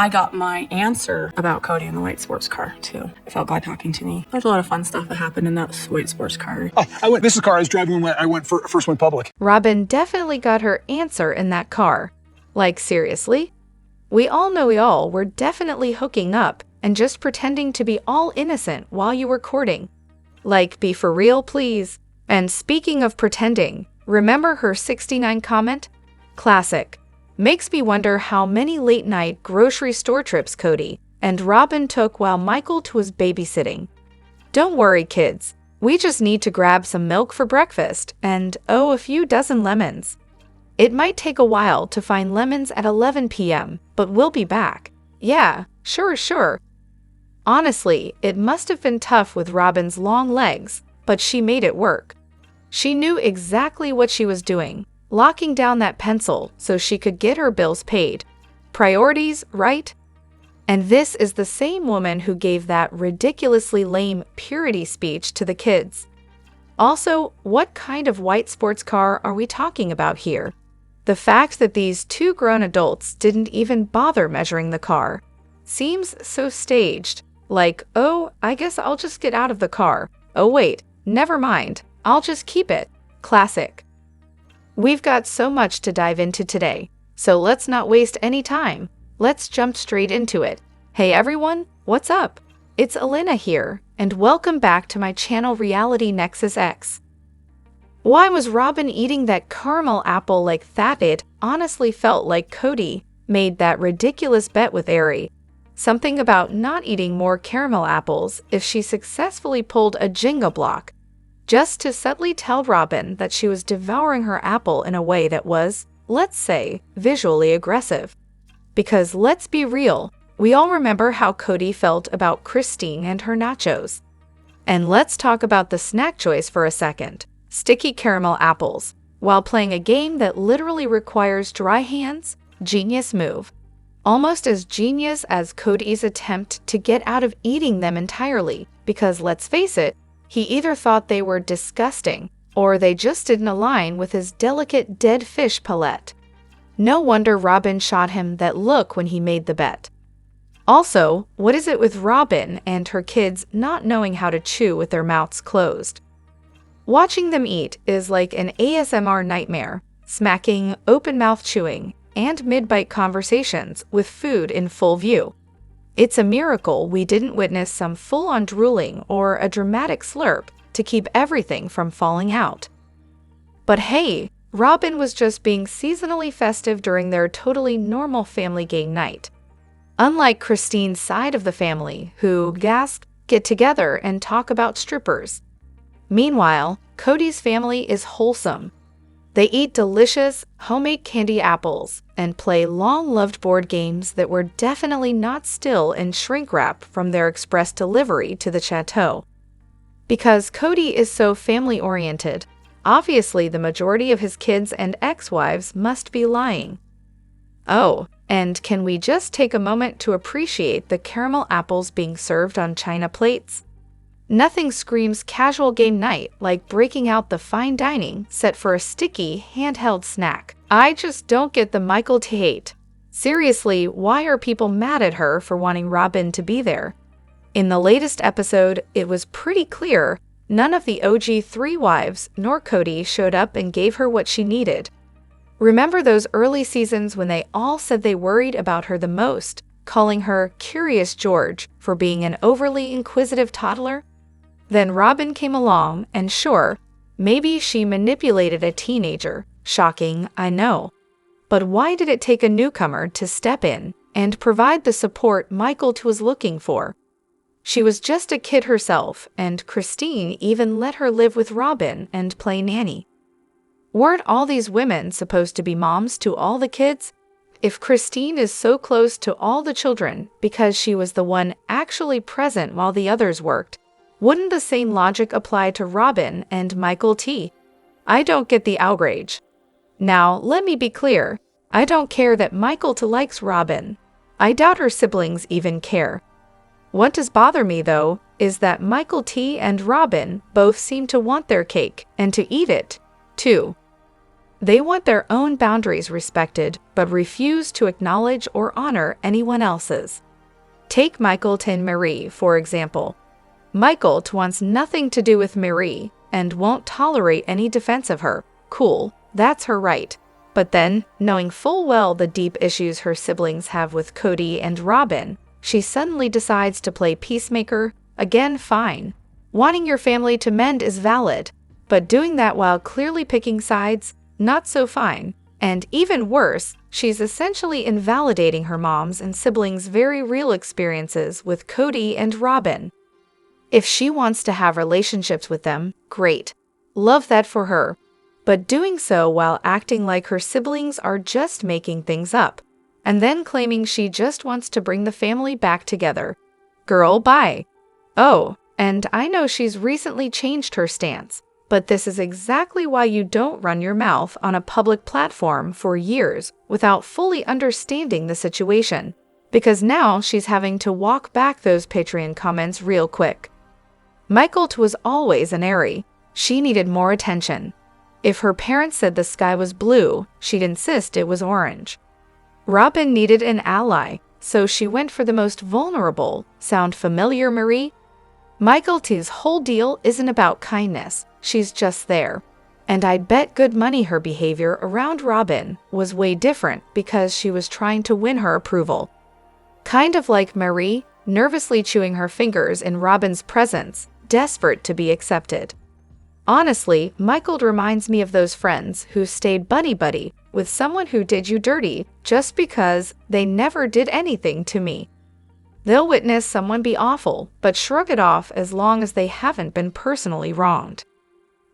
I got my answer about Kody and the white sports car, too. I felt God talking to me. There's a lot of fun stuff that happened in that white sports car. This is the car I was driving when I first went public. Robyn definitely got her answer in that car. Like, seriously? We all know we all were definitely hooking up and just pretending to be all innocent while you were courting. Like, be for real, please. And speaking of pretending, remember her 69 comment? Classic. Makes me wonder how many late-night grocery store trips Kody and Robyn took while Mykeltis was babysitting. Don't worry, kids. We just need to grab some milk for breakfast and, a few dozen lemons. It might take a while to find lemons at 11 p.m., but we'll be back. Yeah, sure. Honestly, it must have been tough with Robyn's long legs, but she made it work. She knew exactly what she was doing, locking down that pencil so she could get her bills paid. Priorities, right? And this is the same woman who gave that ridiculously lame purity speech to the kids. Also, what kind of white sports car are we talking about here? The fact that these two grown adults didn't even bother measuring the car seems so staged. Like, I guess I'll just get out of the car. Oh wait, never mind. I'll just keep it. Classic. We've got so much to dive into today, so let's not waste any time. Let's jump straight into it. Hey everyone, what's up? It's Elena here, and welcome back to my channel Reality Nexus X. Why was Robyn eating that caramel apple like that? It honestly felt like Kody made that ridiculous bet with Meri. Something about not eating more caramel apples if she successfully pulled a Jenga block, just to subtly tell Robyn that she was devouring her apple in a way that was, let's say, visually aggressive. Because let's be real, we all remember how Kody felt about Christine and her nachos. And let's talk about the snack choice for a second. Sticky caramel apples, while playing a game that literally requires dry hands. Genius move. Almost as genius as Kody's attempt to get out of eating them entirely, because let's face it, he either thought they were disgusting, or they just didn't align with his delicate dead fish palette. No wonder Robyn shot him that look when he made the bet. Also, what is it with Robyn and her kids not knowing how to chew with their mouths closed? Watching them eat is like an ASMR nightmare, smacking, open-mouth chewing, and mid-bite conversations with food in full view. It's a miracle we didn't witness some full-on drooling or a dramatic slurp to keep everything from falling out. But hey, Robyn was just being seasonally festive during their totally normal family game night. Unlike Christine's side of the family, who, get together and talk about strippers. Meanwhile, Kody's family is wholesome. They eat delicious, homemade candy apples and play long-loved board games that were definitely not still in shrink wrap from their express delivery to the chateau. Because Kody is so family-oriented, obviously the majority of his kids and ex-wives must be lying. Oh, and can we just take a moment to appreciate the caramel apples being served on china plates? Nothing screams casual game night like breaking out the fine dining set for a sticky, handheld snack. I just don't get the Mykeltis hate. Seriously, why are people mad at her for wanting Robyn to be there? In the latest episode, it was pretty clear none of the OG 3 wives nor Kody showed up and gave her what she needed. Remember those early seasons when they all said they worried about her the most, calling her Curious George for being an overly inquisitive toddler? Then Robyn came along, and sure, maybe she manipulated a teenager. Shocking, I know. But why did it take a newcomer to step in and provide the support Mykeltis was looking for? She was just a kid herself, and Christine even let her live with Robyn and play nanny. Weren't all these women supposed to be moms to all the kids? If Christine is so close to all the children because she was the one actually present while the others worked, wouldn't the same logic apply to Robyn and Mykeltis? I don't get the outrage. Now, let me be clear. I don't care that Mykeltis likes Robyn. I doubt her siblings even care. What does bother me, though, is that Mykeltis and Robyn both seem to want their cake and to eat it, too. They want their own boundaries respected, but refuse to acknowledge or honor anyone else's. Take Mykeltis and Meri, for example. Mykeltis wants nothing to do with Meri and won't tolerate any defense of her. Cool, that's her right. But then, knowing full well the deep issues her siblings have with Kody and Robyn, she suddenly decides to play peacemaker. Again, fine. Wanting your family to mend is valid, but doing that while clearly picking sides, not so fine. And even worse, she's essentially invalidating her mom's and siblings' very real experiences with Kody and Robyn. If she wants to have relationships with them, great. Love that for her. But doing so while acting like her siblings are just making things up, and then claiming she just wants to bring the family back together. Girl, bye. Oh, and I know she's recently changed her stance, but this is exactly why you don't run your mouth on a public platform for years without fully understanding the situation, because now she's having to walk back those Patreon comments real quick. Mykeltis was always an Aerie. She needed more attention. If her parents said the sky was blue, she'd insist it was orange. Robyn needed an ally, so she went for the most vulnerable. Sound familiar, Meri? Mykeltis' whole deal isn't about kindness. She's just there. And I'd bet good money her behavior around Robyn was way different because she was trying to win her approval. Kind of like Meri, nervously chewing her fingers in Robyn's presence, desperate to be accepted. Honestly, Mykeltis reminds me of those friends who stayed buddy-buddy with someone who did you dirty just because they never did anything to me. They'll witness someone be awful, but shrug it off as long as they haven't been personally wronged.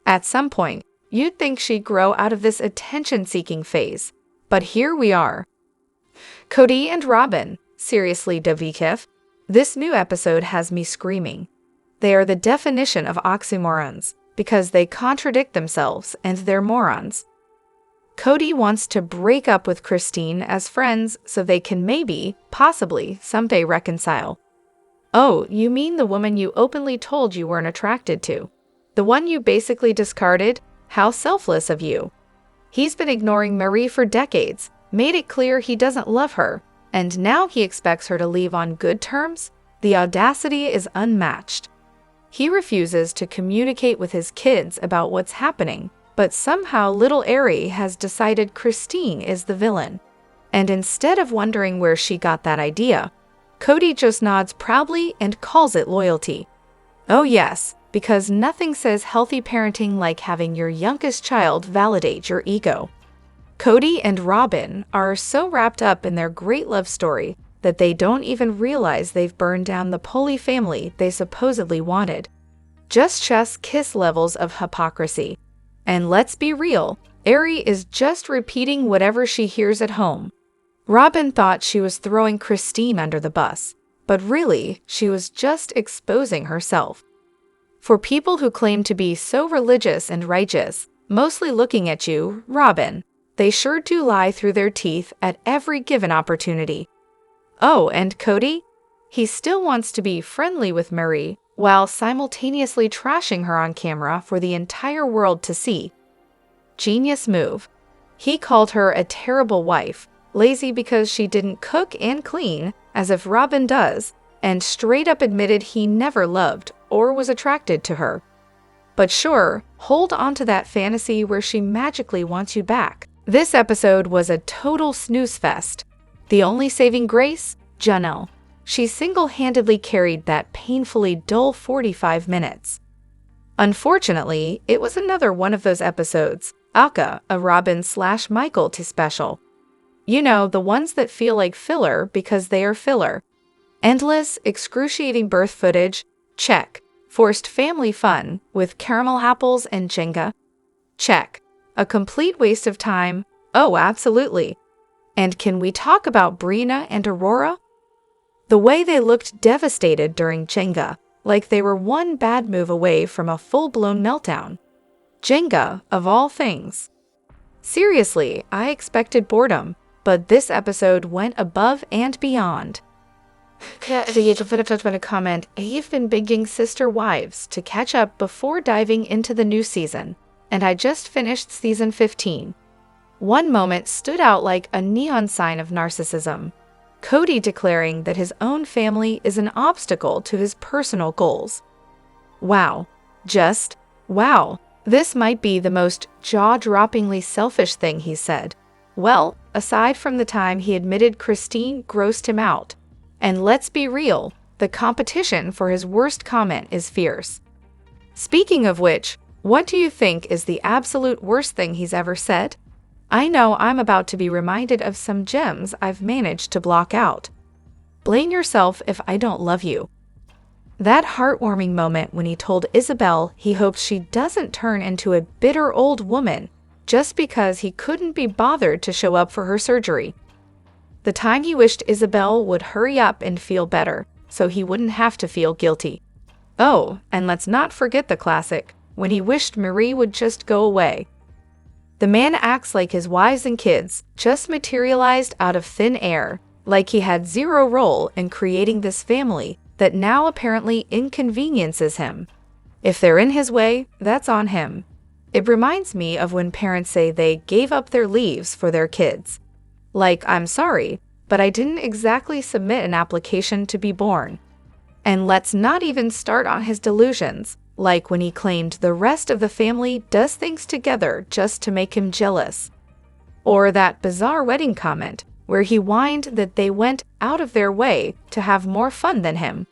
At some point, you'd think she'd grow out of this attention-seeking phase, but here we are. Kody and Robyn, seriously, Davikif, this new episode has me screaming. They are the definition of oxymorons, because they contradict themselves and they're morons. Kody wants to break up with Christine as friends so they can maybe, possibly, someday reconcile. Oh, you mean the woman you openly told you weren't attracted to? The one you basically discarded? How selfless of you. He's been ignoring Meri for decades, made it clear he doesn't love her, and now he expects her to leave on good terms? The audacity is unmatched. He refuses to communicate with his kids about what's happening, but somehow little Aerie has decided Christine is the villain. And instead of wondering where she got that idea, Kody just nods proudly and calls it loyalty. Oh yes, because nothing says healthy parenting like having your youngest child validate your ego. Kody and Robyn are so wrapped up in their great love story that they don't even realize they've burned down the Poly family they supposedly wanted. Just chef's kiss levels of hypocrisy. And let's be real, Aerie is just repeating whatever she hears at home. Robyn thought she was throwing Christine under the bus, but really, she was just exposing herself. For people who claim to be so religious and righteous, mostly looking at you, Robyn, they sure do lie through their teeth at every given opportunity. Oh, and Kody? He still wants to be friendly with Meri while simultaneously trashing her on camera for the entire world to see. Genius move. He called her a terrible wife, lazy because she didn't cook and clean, as if Robyn does, and straight up admitted he never loved or was attracted to her. But sure, hold on to that fantasy where she magically wants you back. This episode was a total snooze fest. The only saving grace? Janelle. She single-handedly carried that painfully dull 45 minutes. Unfortunately, it was another one of those episodes, aka a Robyn/Mykeltis special. You know, the ones that feel like filler because they are filler. Endless, excruciating birth footage? Check. Forced family fun with caramel apples and Jenga? Check. A complete waste of time? Oh, absolutely. And can we talk about Brianna and Aurora? The way they looked devastated during Jenga, like they were one bad move away from a full-blown meltdown. Jenga, of all things. Seriously, I expected boredom, but this episode went above and beyond. Comment, I've been binging Sister Wives to catch up before diving into the new season, and I just finished season 15. One moment stood out like a neon sign of narcissism. Kody declaring that his own family is an obstacle to his personal goals. Wow. Just wow. This might be the most jaw-droppingly selfish thing he said. Well, aside from the time he admitted Christine grossed him out. And let's be real, the competition for his worst comment is fierce. Speaking of which, what do you think is the absolute worst thing he's ever said? I know I'm about to be reminded of some gems I've managed to block out. Blame yourself if I don't love you. That heartwarming moment when he told Isabel he hoped she doesn't turn into a bitter old woman just because he couldn't be bothered to show up for her surgery. The time he wished Isabel would hurry up and feel better so he wouldn't have to feel guilty. Oh, and let's not forget the classic, when he wished Meri would just go away. The man acts like his wives and kids just materialized out of thin air, like he had zero role in creating this family that now apparently inconveniences him. If they're in his way, that's on him. It reminds me of when parents say they gave up their leaves for their kids. Like, I'm sorry, but I didn't exactly submit an application to be born. And let's not even start on his delusions, like when he claimed the rest of the family does things together just to make him jealous. Or that bizarre wedding comment where he whined that they went out of their way to have more fun than him.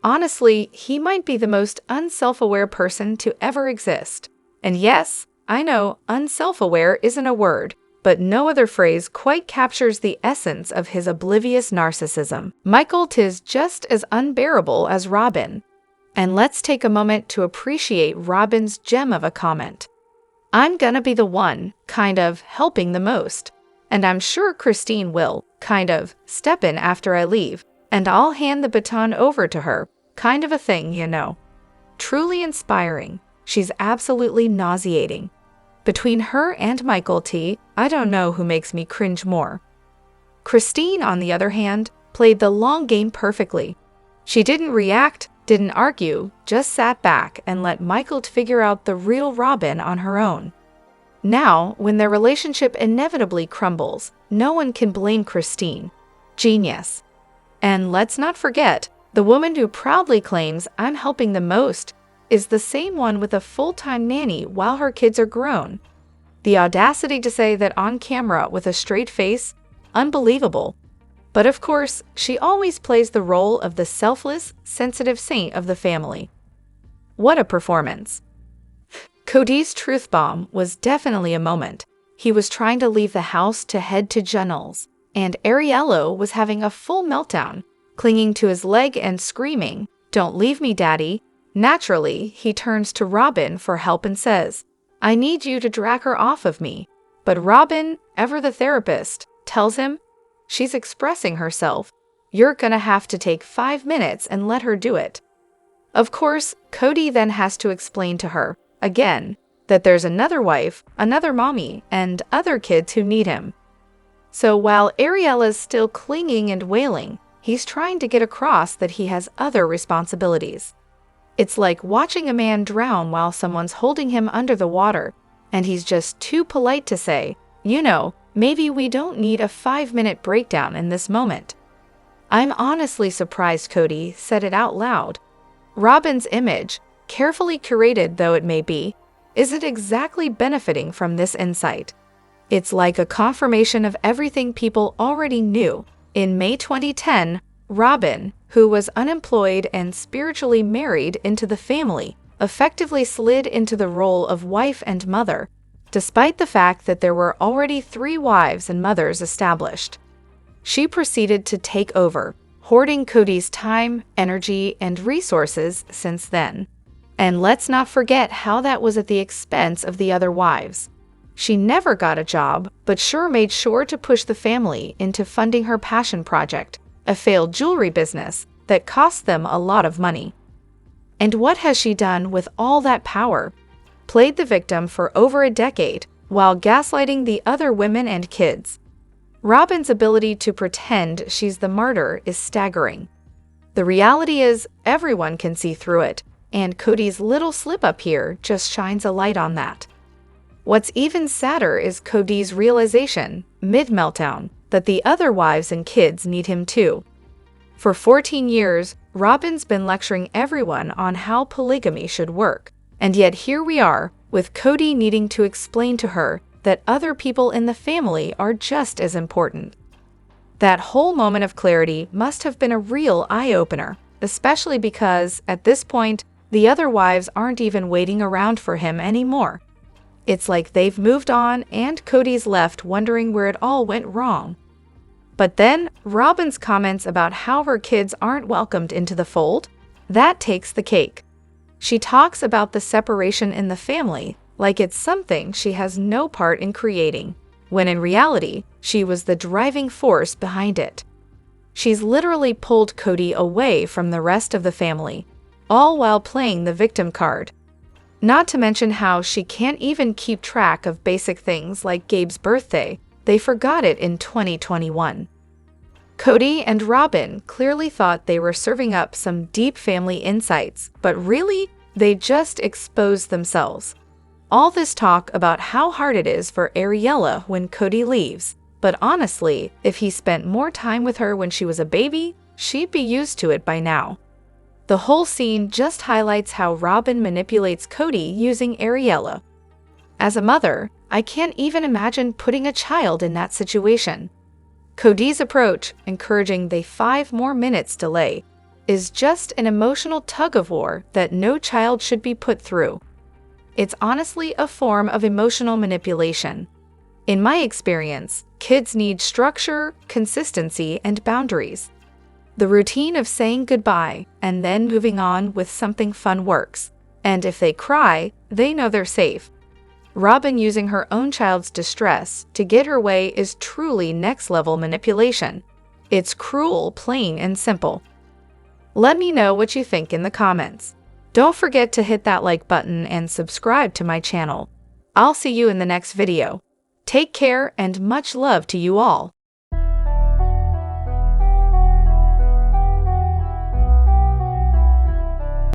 Honestly, he might be the most unself-aware person to ever exist. And yes, I know unself-aware isn't a word, but no other phrase quite captures the essence of his oblivious narcissism. Mykeltis just as unbearable as Robyn. And let's take a moment to appreciate Robyn's gem of a comment. I'm gonna be the one, kind of, helping the most. And I'm sure Christine will, kind of, step in after I leave, and I'll hand the baton over to her, kind of a thing, you know. Truly inspiring. She's absolutely nauseating. Between her and Mykeltis, I don't know who makes me cringe more. Christine, on the other hand, played the long game perfectly. She didn't react, didn't argue, just sat back and let Mykeltis figure out the real Robyn on her own. Now, when their relationship inevitably crumbles, no one can blame Christine. Genius. And let's not forget, the woman who proudly claims I'm helping the most is the same one with a full-time nanny while her kids are grown. The audacity to say that on camera with a straight face, unbelievable. But of course, she always plays the role of the selfless, sensitive saint of the family. What a performance. Kody's truth bomb was definitely a moment. He was trying to leave the house to head to Janelle's, and Ariello was having a full meltdown, clinging to his leg and screaming, "Don't leave me, Daddy." Naturally, he turns to Robyn for help and says, "I need you to drag her off of me." But Robyn, ever the therapist, tells him, "She's expressing herself. You're gonna have to take 5 minutes and let her do it." Of course, Kody then has to explain to her, again, that there's another wife, another mommy, and other kids who need him. So while Ariela's still clinging and wailing, he's trying to get across that he has other responsibilities. It's like watching a man drown while someone's holding him under the water, and he's just too polite to say, "You know, maybe we don't need a 5-minute breakdown in this moment." I'm honestly surprised Kody said it out loud. Robyn's image, carefully curated though it may be, isn't exactly benefiting from this insight. It's like a confirmation of everything people already knew. In May 2010, Robyn, who was unemployed and spiritually married into the family, effectively slid into the role of wife and mother, despite the fact that there were already 3 wives and mothers established. She proceeded to take over, hoarding Kody's time, energy, and resources since then. And let's not forget how that was at the expense of the other wives. She never got a job, but sure made sure to push the family into funding her passion project, a failed jewelry business that cost them a lot of money. And what has she done with all that power? Played the victim for over a decade while gaslighting the other women and kids. Robyn's ability to pretend she's the martyr is staggering. The reality is everyone can see through it, and Kody's little slip-up here just shines a light on that. What's even sadder is Kody's realization, mid-meltdown, that the other wives and kids need him too. For 14 years, Robyn's been lecturing everyone on how polygamy should work, and yet here we are, with Kody needing to explain to her that other people in the family are just as important. That whole moment of clarity must have been a real eye-opener, especially because, at this point, the other wives aren't even waiting around for him anymore. It's like they've moved on and Kody's left wondering where it all went wrong. But then, Robyn's comments about how her kids aren't welcomed into the fold, that takes the cake. She talks about the separation in the family like it's something she has no part in creating, when in reality, she was the driving force behind it. She's literally pulled Kody away from the rest of the family, all while playing the victim card. Not to mention how she can't even keep track of basic things like Gabe's birthday. They forgot it in 2021. Kody and Robyn clearly thought they were serving up some deep family insights, but really, they just exposed themselves. All this talk about how hard it is for Ariella when Kody leaves, but honestly, if he spent more time with her when she was a baby, she'd be used to it by now. The whole scene just highlights how Robyn manipulates Kody using Ariella. As a mother, I can't even imagine putting a child in that situation. Kody's approach, encouraging the 5 more minutes delay, is just an emotional tug-of-war that no child should be put through. It's honestly a form of emotional manipulation. In my experience, kids need structure, consistency, and boundaries. The routine of saying goodbye and then moving on with something fun works, and if they cry, they know they're safe. Robyn using her own child's distress to get her way is truly next-level manipulation. It's cruel, plain and simple. Let me know what you think in the comments. Don't forget to hit that like button and subscribe to my channel. I'll see you in the next video. Take care and much love to you all.